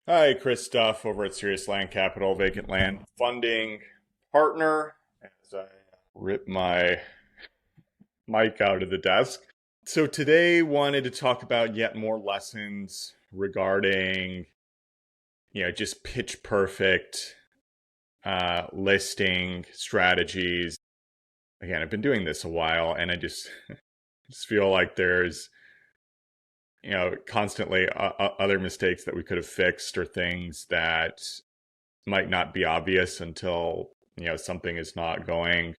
Hi, Chris Duff over at Serious Land Capital, Vacant Land Funding Partner. As I rip my mic out of the desk. So today wanted to talk about yet more lessons regarding, just pitch perfect listing strategies. Again, I've been doing this a while, and I just feel like there's constantly other mistakes that we could have fixed or things that might not be obvious until something is not going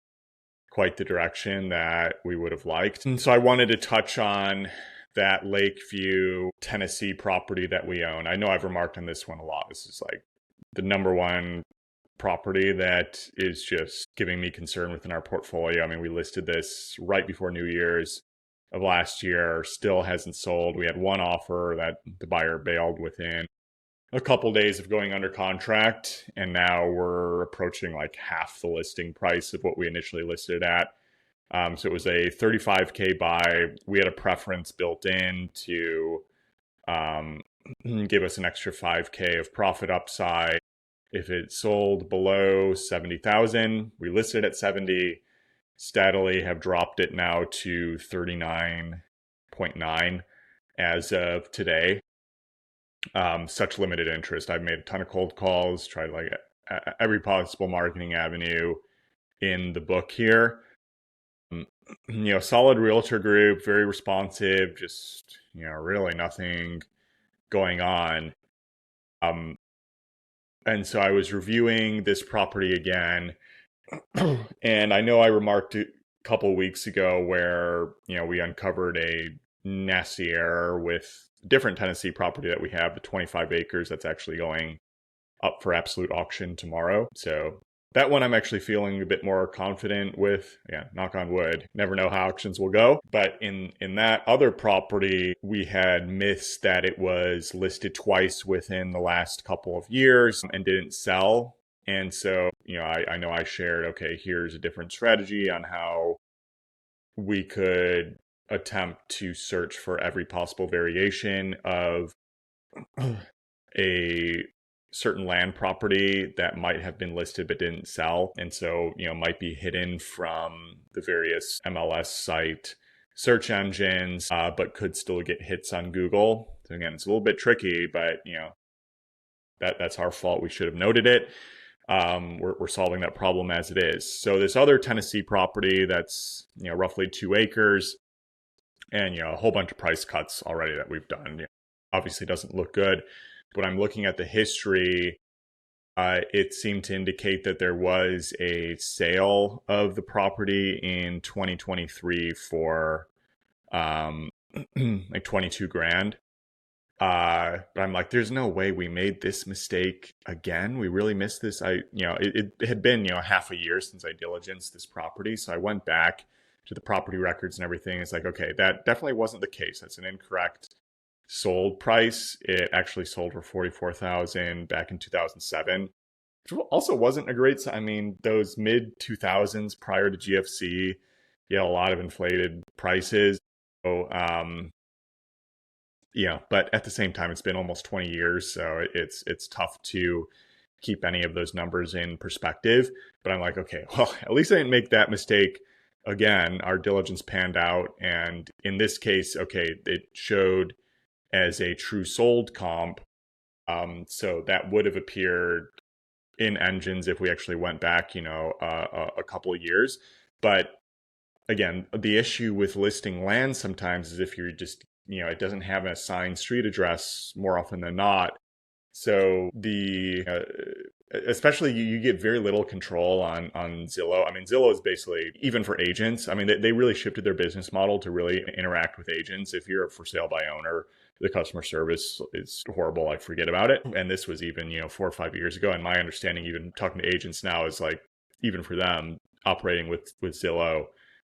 quite the direction that we would have liked. And so I wanted to touch on that Lakeview, Tennessee property that we own. I know I've remarked on this one a lot. This is like the number one property that is just giving me concern within our portfolio. I mean, we listed this right before New Year's of last year, still hasn't sold. We had one offer that the buyer bailed within a couple days of going under contract, and now we're approaching like half the listing price of what we initially listed at. So it was a 35K buy. We had a preference built in to give us an extra 5K of profit upside if it sold below 70,000. We listed at 70, steadily have dropped it now to 39.9 as of today. Such limited interest. I've made a ton of cold calls, tried like every possible marketing avenue in the book here. Solid realtor group, very responsive, just, really nothing going on. And so I was reviewing this property again, and I know I remarked a couple weeks ago where, we uncovered a nasty error with a different Tennessee property that we have, the 25 acres that's actually going up for absolute auction tomorrow. So that one I'm actually feeling a bit more confident with. Yeah, knock on wood. Never know how auctions will go. But in that other property, we had missed that it was listed twice within the last couple of years and didn't sell. And so, I know I shared, okay, here's a different strategy on how we could attempt to search for every possible variation of a certain land property that might have been listed but didn't sell, and so might be hidden from the various MLS site search engines, but could still get hits on Google. So again, it's a little bit tricky, but that's our fault. We should have noted it. We're solving that problem as it is. So this other Tennessee property that's roughly 2 acres, and a whole bunch of price cuts already that we've done. Obviously doesn't look good. When I'm looking at the history, it seemed to indicate that there was a sale of the property in 2023 for like 22 grand. But I'm like, there's no way we made this mistake again. We really missed this. It had been, half a year since I diligenced this property. So I went back to the property records and everything. It's like, okay, that definitely wasn't the case. That's an incorrect sold price. It actually sold for 44,000 back in 2007. Which also wasn't a great, I mean, those mid 2000s prior to GFC, you had a lot of inflated prices. So, but at the same time, it's been almost 20 years, so it's tough to keep any of those numbers in perspective. But I'm like, okay, well, at least I didn't make that mistake again. Our diligence panned out, and in this case, okay, it showed as a true sold comp, so that would have appeared in engines if we actually went back, a couple of years. But again, the issue with listing land sometimes is if you're just it doesn't have an assigned street address more often than not. So especially you get very little control on Zillow. I mean, Zillow is basically, even for agents, I mean, they really shifted their business model to really interact with agents. If you're a for sale by owner, the customer service is horrible. I forget about it. And this was even, 4 or 5 years ago. And my understanding, even talking to agents now, is like, even for them, operating with Zillow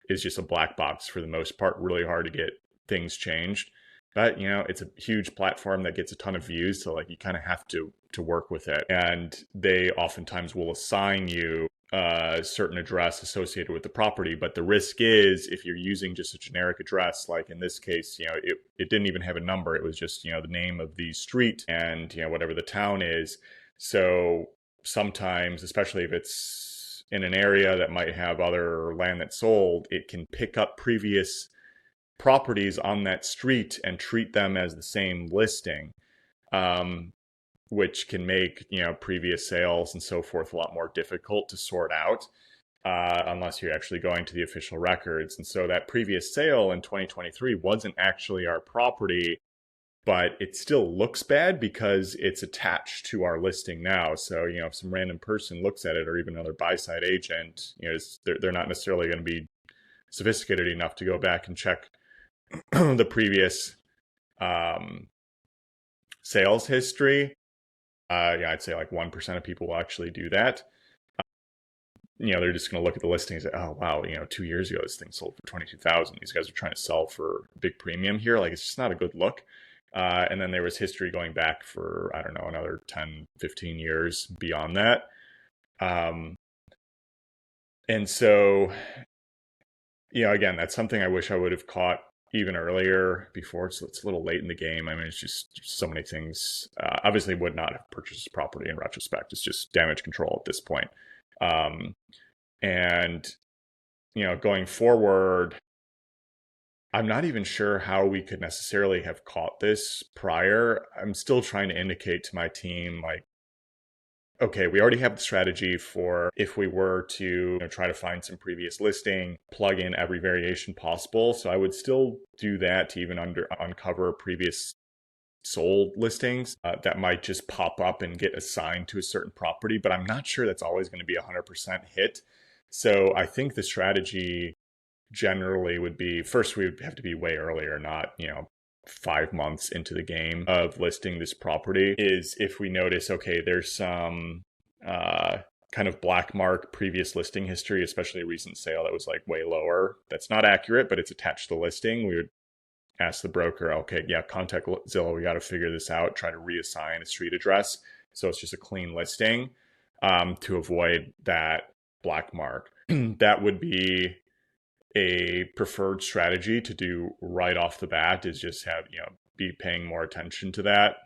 is just a black box for the most part, really hard to get things changed. But it's a huge platform that gets a ton of views, so like you kind of have to work with it. And they oftentimes will assign you certain address associated with the property. But the risk is if you're using just a generic address, like in this case, it didn't even have a number. It was just, the name of the street and, whatever the town is. So sometimes, especially if it's in an area that might have other land that's sold, it can pick up previous properties on that street and treat them as the same listing. Which can make, previous sales and so forth a lot more difficult to sort out unless you're actually going to the official records. And so that previous sale in 2023 wasn't actually our property, but it still looks bad because it's attached to our listing now. So, if some random person looks at it, or even another buy-side agent, they're not necessarily going to be sophisticated enough to go back and check the previous sales history. I'd say like 1% of people will actually do that. They're just going to look at the listing and say, oh, wow, 2 years ago, this thing sold for $22,000. These guys are trying to sell for a big premium here. Like, it's just not a good look. And then there was history going back for, I don't know, another 10, 15 years beyond that. And so, again, that's something I wish I would have caught even earlier before it's a little late in the game. I mean, it's just so many things. Obviously would not have purchased property in retrospect. It's just damage control at this point. And, going forward, I'm not even sure how we could necessarily have caught this prior. I'm still trying to indicate to my team, like, okay, we already have the strategy for if we were to try to find some previous listing, plug in every variation possible. So I would still do that to even uncover previous sold listings that might just pop up and get assigned to a certain property. But I'm not sure that's always going to be 100% hit. So I think the strategy generally would be, first, we would have to be way earlier, not, 5 months into the game of listing this property, is if we notice, okay, there's some kind of black mark previous listing history, especially a recent sale that was like way lower. That's not accurate, but it's attached to the listing. We would ask the broker, okay, yeah, contact Zillow. We got to figure this out, try to reassign a street address. So it's just a clean listing to avoid that black mark. That would be a preferred strategy to do right off the bat, is just have, be paying more attention to that.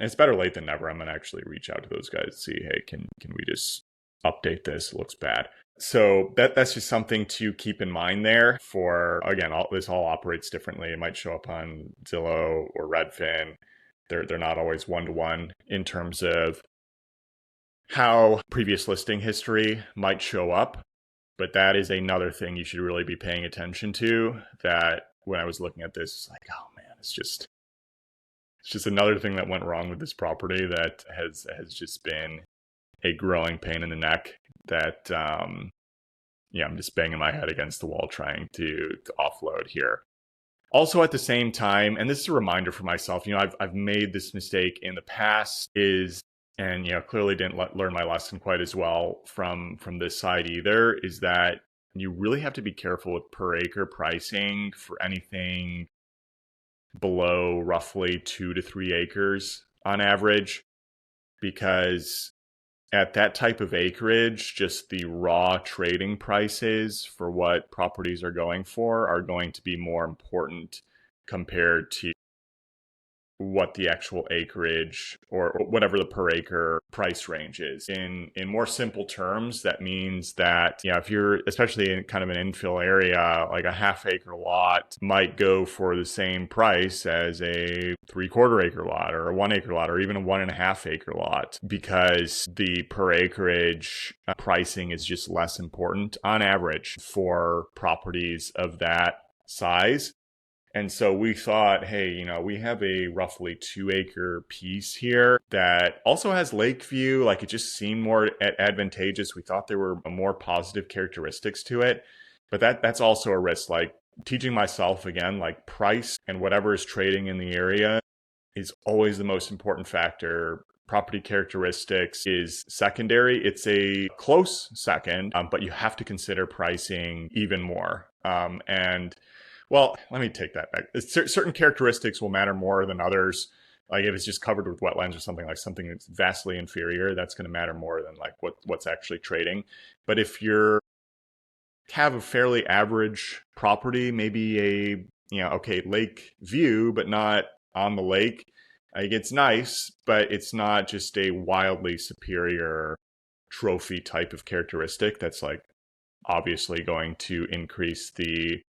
It's better late than never. I'm going to actually reach out to those guys and see, hey, can we just update this? It looks bad. So that's just something to keep in mind there for, again, this all operates differently. It might show up on Zillow or Redfin. They're not always one-to-one in terms of how previous listing history might show up. But that is another thing you should really be paying attention to, that when I was looking at this, it's like, oh man, it's just another thing that went wrong with this property that has just been a growing pain in the neck that, I'm just banging my head against the wall trying to offload here. Also at the same time, and this is a reminder for myself, I've made this mistake in the past, and clearly didn't learn my lesson quite as well from this side either, is that you really have to be careful with per acre pricing for anything below roughly 2 to 3 acres on average, because at that type of acreage, just the raw trading prices for what properties are going for are going to be more important compared to what the actual acreage or whatever the per acre price range is. In more simple terms, that means that, if you're especially in kind of an infill area, like a half acre lot might go for the same price as a 3/4 acre lot or a 1 acre lot or even a 1.5 acre lot, because the per acreage pricing is just less important on average for properties of that size. And so we thought, hey, we have a roughly 2 acre piece here that also has lake view. Like, it just seemed more advantageous. We thought there were more positive characteristics to it, but that's also a risk. Like, teaching myself again, like, price and whatever is trading in the area is always the most important factor. Property characteristics is secondary. It's a close second, but you have to consider pricing even more. Well, let me take that back. Certain characteristics will matter more than others. Like if it's just covered with wetlands or something, like something that's vastly inferior, that's going to matter more than like what's actually trading. But if you're have a fairly average property, maybe a, okay, lake view, but not on the lake, like it's nice, but it's not just a wildly superior trophy type of characteristic that's like obviously going to increase the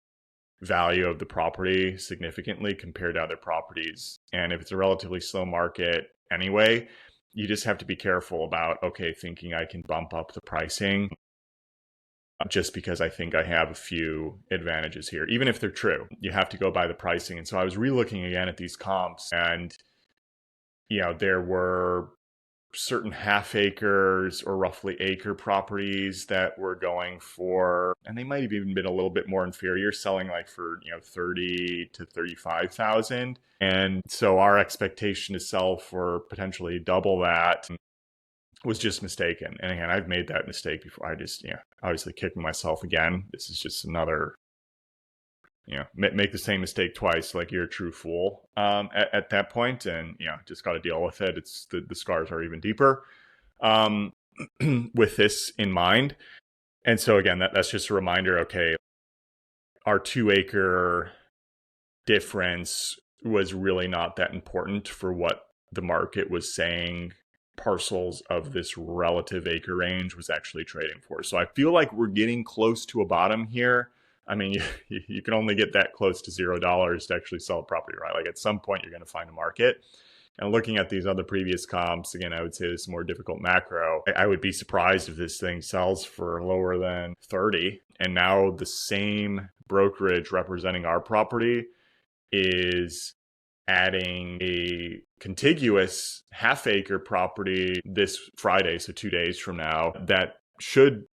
value of the property significantly compared to other properties. And if it's a relatively slow market anyway, you just have to be careful about, okay, thinking I can bump up the pricing just because I think I have a few advantages here, even if they're true. You have to go by the pricing. And so I was relooking again at these comps, and there were certain half acres or roughly acre properties that were going for, and they might have even been a little bit more inferior, selling like for 30 to 35,000. And so our expectation to sell for potentially double that was just mistaken. And again, I've made that mistake before. I just obviously kicking myself again. This is just another make the same mistake twice, like you're a true fool at that point, and just got to deal with it. It's the scars are even deeper with this in mind. And so again, that's just a reminder. Okay, our 2 acre difference was really not that important for what the market was saying parcels of this relative acre range was actually trading for. So I feel like we're getting close to a bottom here. I mean, you can only get that close to $0 to actually sell a property, right? Like at some point you're going to find a market. And looking at these other previous comps, again, I would say this is more difficult macro. I would be surprised if this thing sells for lower than 30. And now the same brokerage representing our property is adding a contiguous half acre property this Friday, so 2 days from now, that should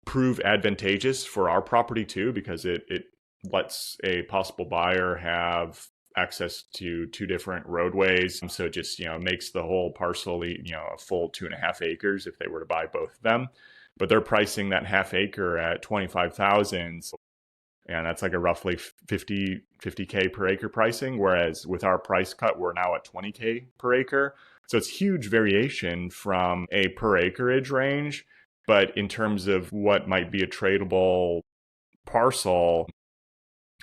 prove advantageous for our property too, because it lets a possible buyer have access to 2 different roadways. So it just, makes the whole parcel, a full 2.5 acres if they were to buy both of them. But they're pricing that half acre at 25,000. And that's like a roughly 50K per acre pricing. Whereas with our price cut, we're now at 20K per acre. So it's huge variation from a per acreage range. But in terms of what might be a tradable parcel,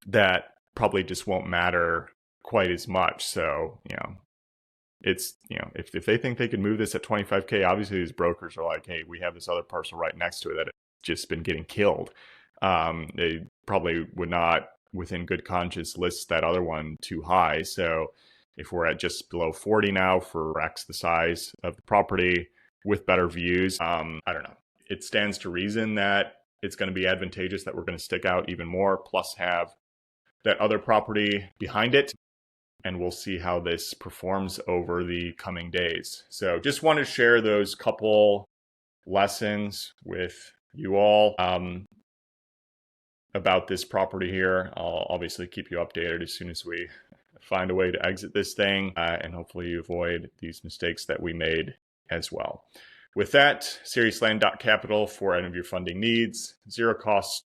that probably just won't matter quite as much. So, it's, if they think they can move this at 25K, obviously these brokers are like, hey, we have this other parcel right next to it that has just been getting killed. They probably would not, within good conscience, list that other one too high. So if we're at just below 40 now for X the size of the property with better views, I don't know. It stands to reason that it's going to be advantageous that we're going to stick out even more, plus have that other property behind it. And we'll see how this performs over the coming days. So just want to share those couple lessons with you all about this property here. I'll obviously keep you updated as soon as we find a way to exit this thing, and hopefully you avoid these mistakes that we made as well. With that, seriousland.capital for any of your funding needs, zero cost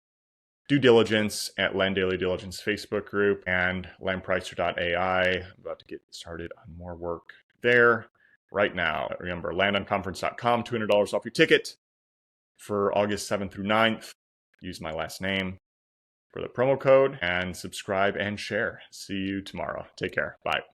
due diligence at Land Daily Diligence Facebook group, and landpricer.ai. I'm about to get started on more work there right now. Remember, landonconference.com, $200 off your ticket for August 7th through 9th. Use my last name for the promo code, and subscribe and share. See you tomorrow. Take care. Bye.